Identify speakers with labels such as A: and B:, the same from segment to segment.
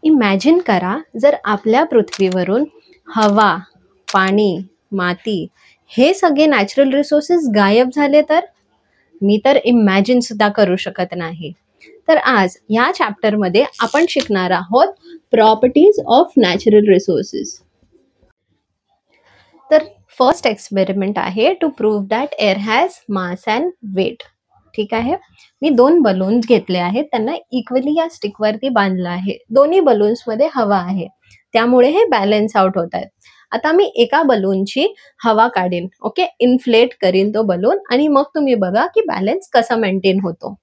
A: Imagine करा, जर आपल्या पृथ्वीवरून हवा, पाणी, माती हे सगळे नॅचरल रिसोर्सेस गायब झाले तर? मी तर इमॅजिन सुद्धा करू शकत नाही. तर आज या चॅप्टरमध्ये आपण शिकणार आहोत प्रॉपर्टीज ऑफ नॅचरल रिसोर्सेस. तर फर्स्ट एक्सपेरिमेंट आहे to prove that air has mass and weight. ठीक आहे. मी 2 बलून्स घेतले आहेत, त्यांना इक्वली या स्टिकवरती बांधलं आहे. दोन्ही बलून्समध्ये हवा आहे, त्यामुळे हे बॅलन्स आउट होत आहेत. आता मी एका बलूनची हवा काढीन, ओके, इन्फ्लेट करीन तो बलून आणि मग तुम्ही बघा की बॅलन्स कसा मेंटेन होतो.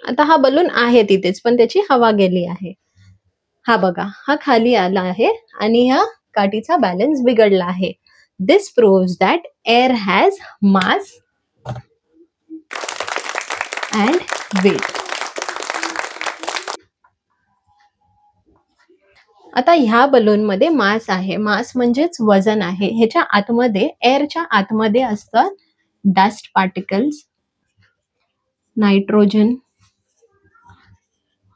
A: आता हा बलून आहे तिथेच, पण त्याची हवा गेली आहे. हा बघा, हा खाली आला आहे आणि ह्या काठीचा बॅलन्स बिघडला आहे. This proves that air has mass and weight. आता ह्या बलूनमध्ये मास आहे. मास म्हणजेच वजन आहे. ह्याच्या आतमध्ये, एअरच्या आतमध्ये असतात डस्ट पार्टिकल्स, नायट्रोजन,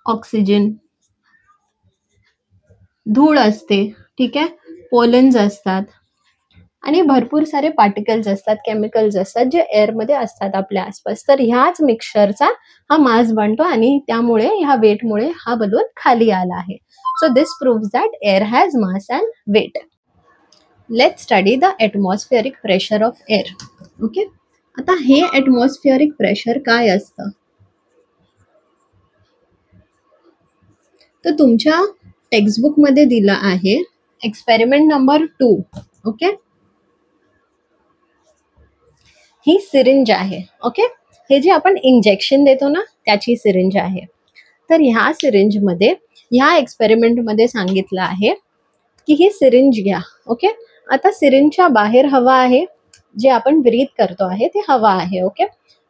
A: ऑक्सिजन, धूळ असते, ठीक आहे, पोलन्स असतात आणि भरपूर सारे पार्टिकल्स असतात, केमिकल्स असतात जे एअरमध्ये असतात आपल्या आसपास. तर ह्याच मिक्सचरचा हा मास बनतो आणि त्यामुळे ह्या वेटमुळे हा बलून खाली आला आहे. So this proves that air has mass and weight. Let's study the atmospheric pressure of air. Okay. आता हे ॲटमॉस्फिअरिक प्रेशर काय असतं? तर तुमच्या टेक्स्टबुकमध्ये दिलं आहे एक्सपेरिमेंट नंबर 2. ओके. ही सिरिंज आहे. ओके. हे जे आपण इंजेक्शन देतो ना, त्याची सिरिंज आहे. तर ह्या सिरिंजमध्ये, ह्या एक्सपेरिमेंटमध्ये सांगितलं आहे की ही सिरिंज घ्या. ओके. आता सिरिंजच्या बाहेर हवा आहे, जे आपण ब्रीथ करतो आहे ते हवा आहे. ओके.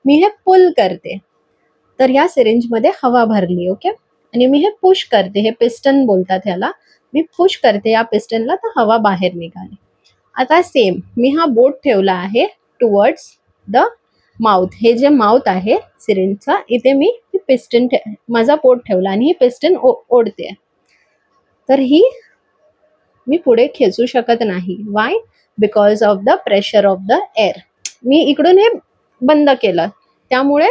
A: मी हे पुल करते, तर ह्या सिरिंजमध्ये हवा भरली. ओके. आणि मी हे पुश करते, हे पिस्टन बोलतात ह्याला. मी पुश करते या पिस्टनला, तर हवा बाहेर निघाली. आता सेम मी हा बोट ठेवला आहे टुवर्ड्स द माउथ. हे जे माउथ आहे सिरिंजचा, इथे मी पिस्टन माझा पोट ठेवला आणि ही पिस्टन ओढते. तर ही मी पुढे खेचू शकत नाही. Why? Because of the pressure of the air. मी इकडून हे बंद केलं, त्यामुळे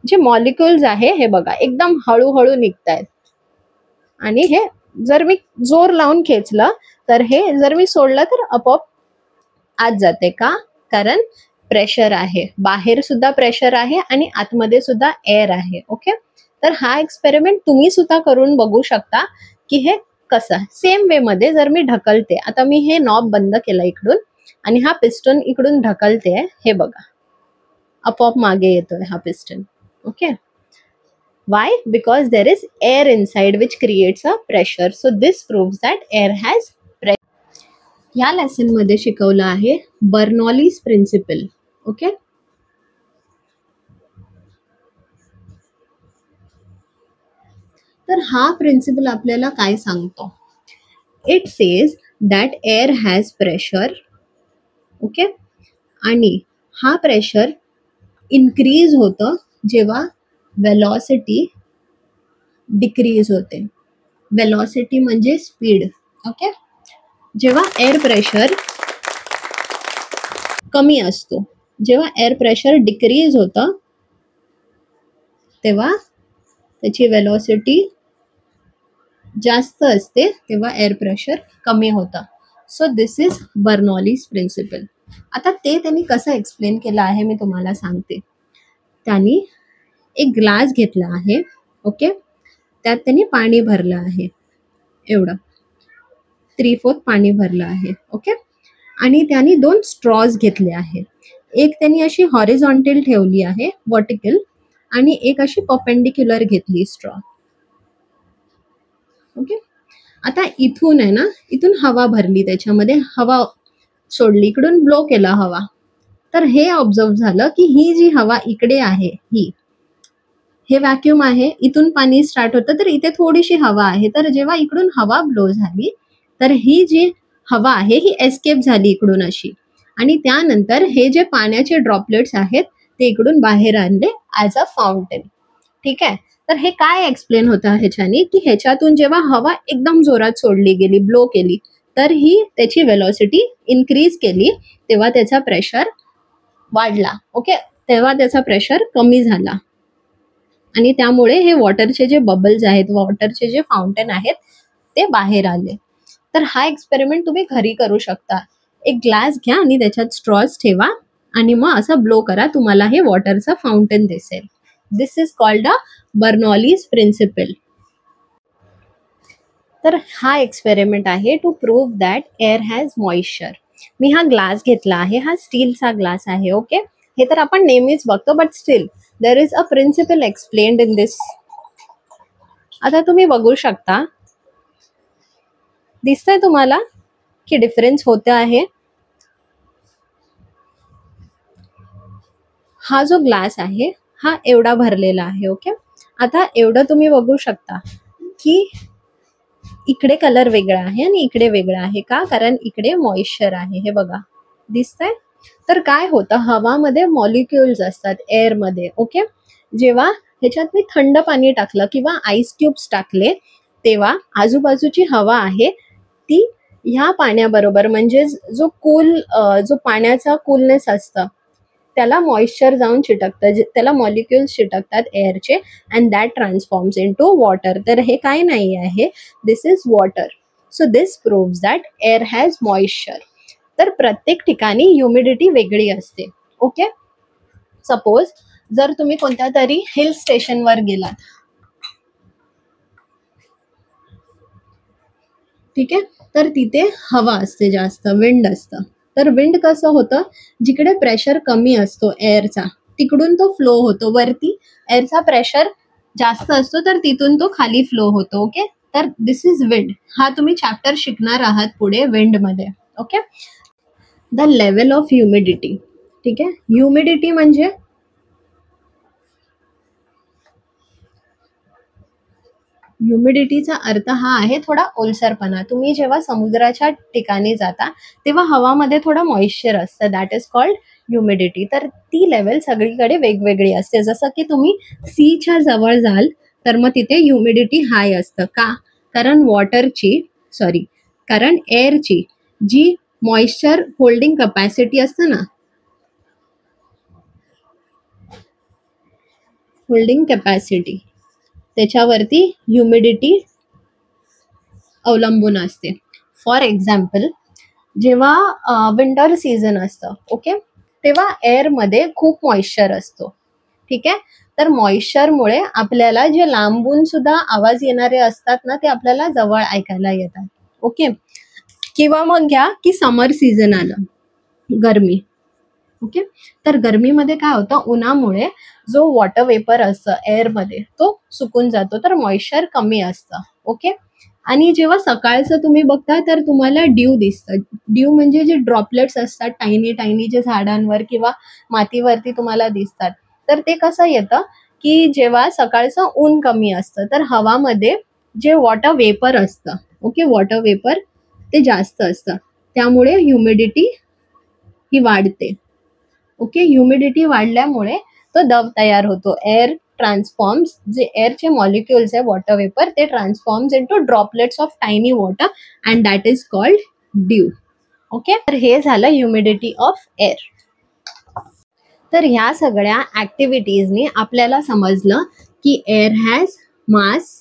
A: जे मॉलिक्युल्स आहे हे बघा एकदम हळूहळू निघतायत. आणि हे जर मी जोर लावून खेचलं, तर हे जर मी सोडलं तर आपोआप आत जाते. का? कारण प्रेशर आहे, बाहेर सुद्धा प्रेशर आहे आणि आतमध्ये सुद्धा एअर आहे. ओके. तर हा एक्सपेरिमेंट तुम्ही सुद्धा करून बघू शकता की हे कसं. सेम वे मध्ये जर मी ढकलते, आता मी हे नॉब बंद केलं इकडून आणि हा पिस्टन इकडून ढकलते, हे बघा आपोआप मागे येतोय हा piston. Okay. Why? Because there is air inside which creates a pressure. So this proves that air has pressure. या लेसन मध्ये शिकवलं आहे बर्नॉलीज प्रिन्सिपल. ओके. तर हा प्रिन्सिपल आपल्याला काय सांगतो? It says that air has pressure. Okay. आणि हा प्रेशर इन्क्रीज होतं जेव्हा वेलॉसिटी डिक्रीज होते. वेलॉसिटी म्हणजे स्पीड. ओके. जेव्हा एअर प्रेशर कमी असतो, जेव्हा एअर प्रेशर डिक्रीज होतं, तेव्हा त्याची वेलॉसिटी जास्त असते, तेव्हा एअर प्रेशर कमी होतं. So this is Bernoulli's principle. आता ते त्यांनी कसं एक्सप्लेन केलं आहे मी तुम्हाला सांगते. त्यांनी एक ग्लास घेतला आहे. ओके. त्यात त्यांनी पाणी भरलं आहे, एवढं 3/4 पाणी भरलं आहे. ओके. आणि त्यांनी 2 स्ट्रॉज घेतले आहेत. एक त्यांनी अशी हॉरिझॉन्टल ठेवली आहे, वर्टिकल, आणि एक अशी परपेंडिक्युलर घेतली स्ट्रॉ. ओके. आता इथून आहे ना, इथून हवा भरली, त्याच्यामध्ये हवा सोडली, इकडून ब्लो केला हवा. तर हे ऑब्झर्व झालं की ही जी हवा इकडे आहे, हे व्हॅक्यूम आहे, इथून पाणी स्टार्ट होतं, तर इथे थोडीशी हवा आहे. तर जेव्हा इकडून हवा ब्लो झाली, तर ही जी हवा आहे ही एस्केप झाली इकडून अशी, आणि त्यानंतर हे जे पाण्याचे ड्रॉपलेट्स आहेत ते इकडून बाहेर आणले ॲज अ फाउंटेन. ठीक आहे. तर हे काय एक्सप्लेन होतं ह्याच्यानी, की ह्याच्यातून जेव्हा हवा एकदम जोरात सोडली गेली, ब्लो केली, तर ही त्याची वेलॉसिटी इन्क्रीज केली, तेव्हा त्याचा प्रेशर वाढला. ओके, तेव्हा त्याचा प्रेशर कमी झाला आणि त्यामुळे हे वॉटरचे जे बबल्स आहेत, वॉटरचे जे फाउंटेन आहेत, ते बाहेर आले. तर हा एक्सपेरिमेंट तुम्ही घरी करू शकता. एक ग्लास घ्या आणि त्याच्यात स्ट्रॉज ठेवा आणि मग असं ब्लो करा, तुम्हाला हे वॉटरचं फाउंटेन दिसेल. This is called a Bernoulli's principle. तर हा एक्सपेरिमेंट आहे to prove that air has moisture. मी हा ग्लास घेतला आहे, हा स्टीलचा ग्लास आहे. ओके, हे तर आपण नेहमीच बघतो, but still there is a principle explained in this. आता तुम्ही बघू शकता, दिसतंय तुम्हाला की डिफरन्स होते आहे. हा जो ग्लास आहे हा एवढा भरलेला आहे. ओके, आता एवढं तुम्ही बघू शकता की इकडे कलर वेगळा आहे आणि इकडे वेगळा आहे. का? कारण इकडे मॉइश्चर आहे. हे बघा, दिसतंय? तर काय होतं, हवामध्ये मॉलिक्युल्स असतात एअरमध्ये. ओके, जेव्हा ह्याच्यात मी थंड पाणी टाकलं किंवा आईस क्यूब्स टाकले, तेव्हा आजूबाजूची हवा आहे ती ह्या पाण्याबरोबर, म्हणजे जो जो पाण्याचा कूलनेस असतं त्याला मॉइश्चर जाऊन चिटकतं, त्याला मॉलिक्युल्स चिटकतात एअरचे, and that transforms into water. तर हे काय नाही आहे, this is water. So this proves that air has moisture. तर प्रत्येक ठिकाणी ह्युमिडिटी वेगळी असते. ओके, सपोज जर तुम्ही कोणत्या तरी हिल स्टेशनवर गेलात, ठीक आहे, तर तिथे हवा असते जास्त, विंड असतं. तर विंड कसं होतं, जिकडे प्रेशर कमी असतो एअरचा तिकडून तो फ्लो होतो वरती. एअरचा प्रेशर जास्त असतो तर तिथून तो खाली फ्लो होतो. ओके, तर दिस इज विंड. हा तुम्ही चॅप्टर शिकणार आहात पुढे विंड मध्ये. Okay, the level of humidity. ठीक आहे, ह्युमिडिटी म्हणजे ह्युमिडिटीचा अर्थ हा आहे थोडा ओलसरपणा. तुम्ही जेव्हा समुद्राच्या ठिकाणी जाता तेव्हा हवामध्ये थोडं मॉइश्चर असतं, दॅट इज कॉल्ड ह्युमिडिटी. तर ती लेवल सगळीकडे वेगवेगळी असते. जसं की तुम्ही सीच्या जवळ जाल तर मग तिथे ह्युमिडिटी हाय असतं. का? कारण एअरची जी मॉइश्चर होल्डिंग कपॅसिटी असतं ना, होल्डिंग कॅपॅसिटी, त्याच्यावरती ह्युमिडिटी अवलंबून असते. फॉर एक्झाम्पल, जेव्हा विंटर सीझन असतं, ओके, तेव्हा एअरमध्ये खूप मॉइश्चर असतो. ठीक आहे, तर मॉइश्चरमुळे आपल्याला जे लांबून सुद्धा आवाज येणारे असतात ना, ते आपल्याला जवळ ऐकायला येतात. ओके, किंवा मग घ्या की समर सीझन आलं, गरमी. ओके, तर गरमीमध्ये काय होतं, उन्हामुळे जो वॉटर वेपर असतं एअरमध्ये तो सुकून जातो, तर मॉइश्चर कमी असतं. ओके, आणि जेव्हा सकाळचं तुम्ही बघता तर तुम्हाला ड्यू दिसतं. ड्यू म्हणजे जे ड्रॉपलेट्स असतात टायनी टायनी, जे झाडांवर किंवा मातीवरती तुम्हाला दिसतात. तर ते कसं येतं की जेव्हा सकाळचं ऊन कमी असतं तर हवामध्ये जे वॉटर वेपर असतं, ओके, वॉटर वेपर ते जास्त असतं, त्यामुळे ह्युमिडिटी ही वाढते. ओके, ह्युमिडिटी वाढल्यामुळे तो दव तयार होतो. एअर ट्रान्सफॉर्म्स, जे एअरचे मॉलिक्युल्स आहे वॉटर वेपर, ते transforms into droplets of tiny water and that is called dew. Okay, तर हे झालं ह्युमिडिटी ऑफ एअर. तर ह्या सगळ्या ऍक्टिव्हिटीजनी आपल्याला समजलं की air has mass,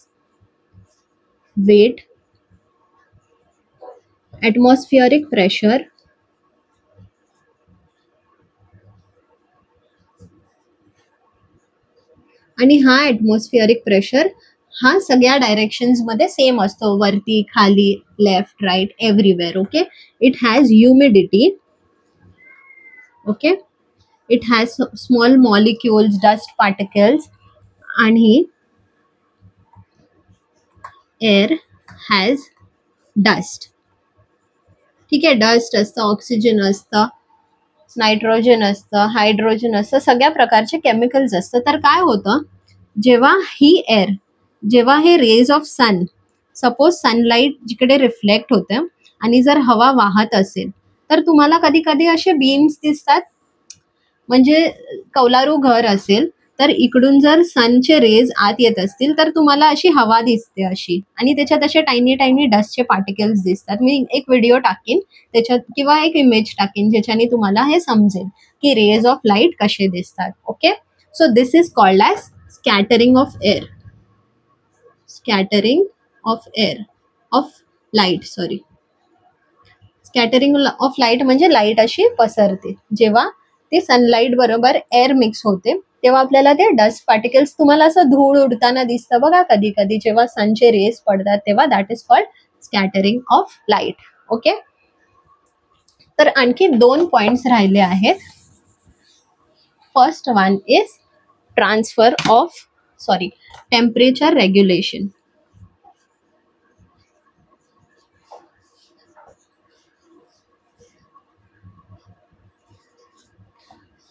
A: weight, atmospheric pressure, आणि हा ॲटमॉस्फिअरिक प्रेशर हा सगळ्या डायरेक्शन्स मध्ये सेम असतो, वरती, खाली, left, right, everywhere. Okay, it has humidity. Okay, it has small molecules, dust particles, आणि एअर हॅज डस्ट. ठीक आहे, डस्ट असतं, ऑक्सिजन असतं, नायट्रोजन असतं, हायड्रोजन असतं, सगळ्या प्रकारचे केमिकल्स असतं. तर काय होतं, जेव्हा ही एअर, जेव्हा हे rays of sun, suppose sunlight जिकडे रिफ्लेक्ट होतं आणि जर हवा वाहत असेल तर तुम्हाला कधी कधी असे बीम्स दिसतात, म्हणजे कौलारू घर असेल तर इकडून जर सनचे रेज आत येत असतील तर तुम्हाला अशी हवा दिसते अशी, आणि त्याच्यात असे टायनी टायनी डस्टचे पार्टिकल्स दिसतात. मी एक व्हिडिओ टाकीन त्याच्यात किंवा एक इमेज टाकीन ज्याच्याने तुम्हाला हे समजेल की रेज ऑफ लाईट कसे दिसतात. Okay, so this is called as scattering of air. Scattering of area of light, sorry, scattering of light म्हणजे लाईट अशी पसरते. जेव्हा ते सनलाईट बरोबर एअर मिक्स होते तेव्हा आपल्याला ते डस्ट पार्टिकल्स, तुम्हाला असं धूळ उडताना दिसतं बघा कधी कधी जेव्हा सनचे रेज पडतात तेव्हा, that is called scattering of light. Okay, तर आणखी 2 पॉइंट्स राहिले आहेत. First one is transfer of temperature regulation.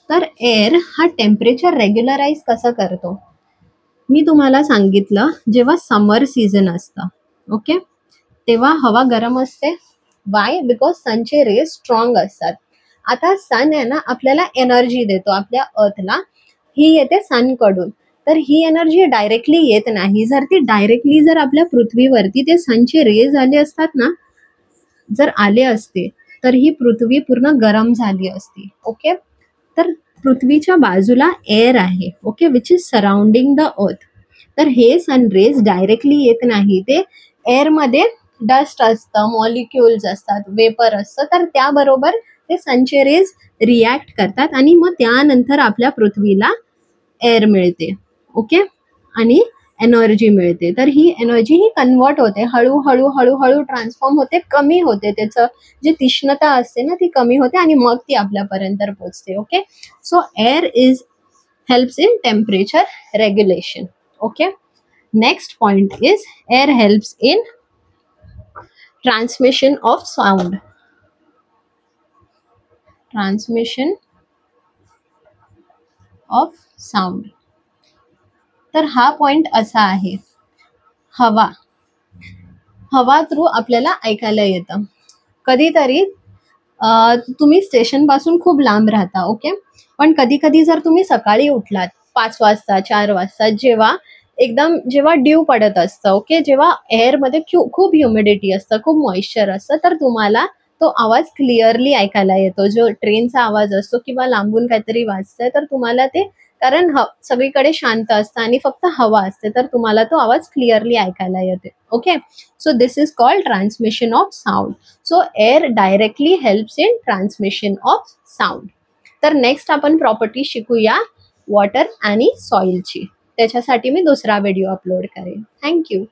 A: तर एअर हा टेम्परेचर रेग्युलराइज कसं करतो, मी तुम्हाला सांगितलं जेव्हा समर सीझन असतं, ओके, तेव्हा हवा गरम असते. वाय? बिकॉज सनचे रेज स्ट्रॉंग असतात. आता सन आहे ना आपल्याला एनर्जी देतो आपल्या अर्थला, ही येते सनकडून. तर ही एनर्जी डायरेक्टली येत नाही. जर ती डायरेक्टली जर आपल्या पृथ्वीवरती ते सनचे रेज आले असतात ना, जर आले असते तर ही पृथ्वी पूर्ण गरम झाली असती. ओके, तर पृथ्वीच्या बाजूला एअर आहे, okay, which is surrounding the earth. तर हे सनरेज डायरेक्टली येत नाही, ते एअरमध्ये डस्ट असतं, मॉलिक्युल्स असतात, वेपर असतं, तर त्याबरोबर ते सनचे रेज रिॲक्ट करतात आणि मग त्यानंतर आपल्या पृथ्वीला एअर मिळते. ओके, आणि एनर्जी मिळते. तर ही एनर्जी ही कन्वर्ट होते, हळूहळू हळूहळू ट्रान्सफॉर्म होते, कमी होते, त्याचं जे तीक्ष्णता असते ना ती कमी होते आणि मग ती आपल्यापर्यंत पोहोचते. Okay, so air is helps in temperature regulation. Okay, next point is air helps in transmission of sound. Transmission of sound. तर हा पॉइंट असा आहे, हवा थ्रू आपल्याला ऐकायला येतं. कधीतरी तुम्ही स्टेशनपासून खूप लांब राहता, ओके, पण कधी कधी जर तुम्ही सकाळी उठलात 5 वाजता 4 वाजता, जेव्हा ड्यू पडत असतं, ओके, जेव्हा एअरमध्ये खूप ह्युमिडिटी असतं, खूप मॉइश्चर असतं, तर तुम्हाला तो आवाज क्लिअरली ऐकायला येतो. जो ट्रेनचा आवाज असतो किंवा लांबून काहीतरी वाजतंय तर तुम्हाला ते, कारण सगळीकडे शांत असतं आणि फक्त हवा असते, तर तुम्हाला तो आवाज क्लिअरली ऐकायला येते. Okay, so this is called transmission of sound. So air directly helps in transmission of sound. तर नेक्स्ट आपण प्रॉपर्टी शिकूया वॉटर आणि सॉइलची. त्याच्यासाठी मी दुसरा व्हिडिओ अपलोड करेन. थँक्यू.